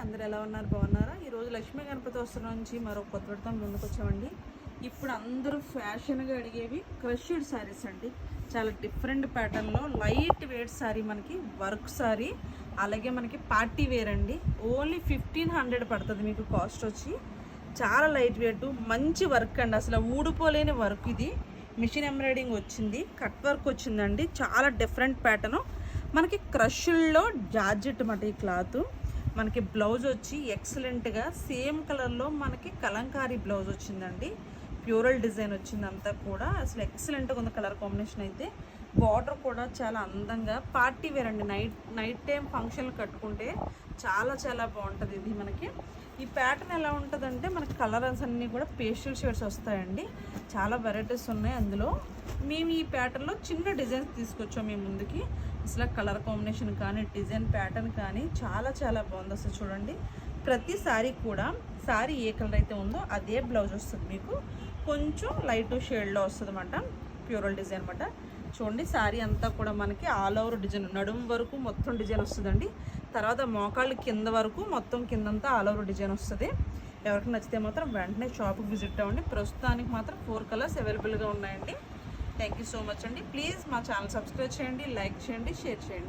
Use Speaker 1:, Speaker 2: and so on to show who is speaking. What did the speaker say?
Speaker 1: అందరూ ఎలా ఉన్నారు? బాగున్నారా? ఈరోజు లక్ష్మీ గణపతి ఉత్సవం నుంచి మరో కొత్త విడత ముందుకు వచ్చామండి. ఇప్పుడు అందరూ ఫ్యాషన్గా అడిగేవి క్రష్డ్ శారీస్ అండి. చాలా డిఫరెంట్ ప్యాటర్న్లో లైట్ వెయిట్ శారీ, మనకి వర్క్ శారీ, అలాగే మనకి పార్టీ వేర్ అండి. ఓన్లీ 1500 పడుతుంది మీకు కాస్ట్ వచ్చి. చాలా లైట్ వెయిట్, మంచి వర్క్ అండి, అసలు ఊడిపోలేని వర్క్. ఇది మిషన్ ఎంబ్రాయిడింగ్ వచ్చింది, కట్ వర్క్ వచ్చిందండి. చాలా డిఫరెంట్ ప్యాటర్న్, మనకి క్రష్లో జార్జెట్ అన్నమాట ఈ క్లాత్. మనకి బ్లౌజ్ వచ్చి ఎక్సలెంట్గా సేమ్ కలర్లో మనకి కలంకారీ బ్లౌజ్ వచ్చిందండి. ప్యూరల్ డిజైన్ వచ్చింది అంతా కూడా, అసలు ఎక్సలెంట్గా ఉంది కలర్ కాంబినేషన్ అయితే. బార్డర్ కూడా చాలా అందంగా పార్టీ వేర్ అండి. నైట్ టైం ఫంక్షన్లు కట్టుకుంటే చాలా చాలా బాగుంటుంది ఇది. మనకి ఈ ప్యాటర్న్ ఎలా ఉంటుందంటే మనకి కలర్స్ అన్నీ కూడా పేస్టల్ షేడ్స్ వస్తాయండి. చాలా వెరైటీస్ ఉన్నాయి అందులో. మేము ఈ ప్యాటర్న్లో చిన్న డిజైన్స్ తీసుకొచ్చాం మీ ముందుకి. అసలు కలర్ కాంబినేషన్ కానీ డిజైన్ ప్యాటర్న్ కానీ చాలా చాలా బాగుంది. అసలు చూడండి, ప్రతి శారీ కూడా శారీ ఏ కలర్ అయితే ఉందో అదే బ్లౌజ్ వస్తుంది మీకు. కొంచెం లైట్ షేడ్లో వస్తుంది అన్నమాట, ప్యూరల్ డిజైన్ అన్నమాట. చూడండి, శారీ అంతా కూడా మనకి ఆల్ ఓవర్ డిజైన్, నడుము వరకు మొత్తం డిజైన్ వస్తుందండి. తర్వాత మోకాళ్ళు కింద వరకు మొత్తం కిందంతా ఆల్ ఓవర్ డిజైన్ వస్తుంది. ఎవరికి నచ్చితే మాత్రం వెంటనే షాప్కి విజిట్ అవ్వండి. ప్రస్తుతానికి మాత్రం 4 కలర్స్ అవైలబుల్గా ఉన్నాయండి. థ్యాంక్ యూ సో మచ్ అండి. ప్లీజ్ మా ఛానల్ సబ్స్క్రైబ్ చేయండి, లైక్ చేయండి, షేర్ చేయండి.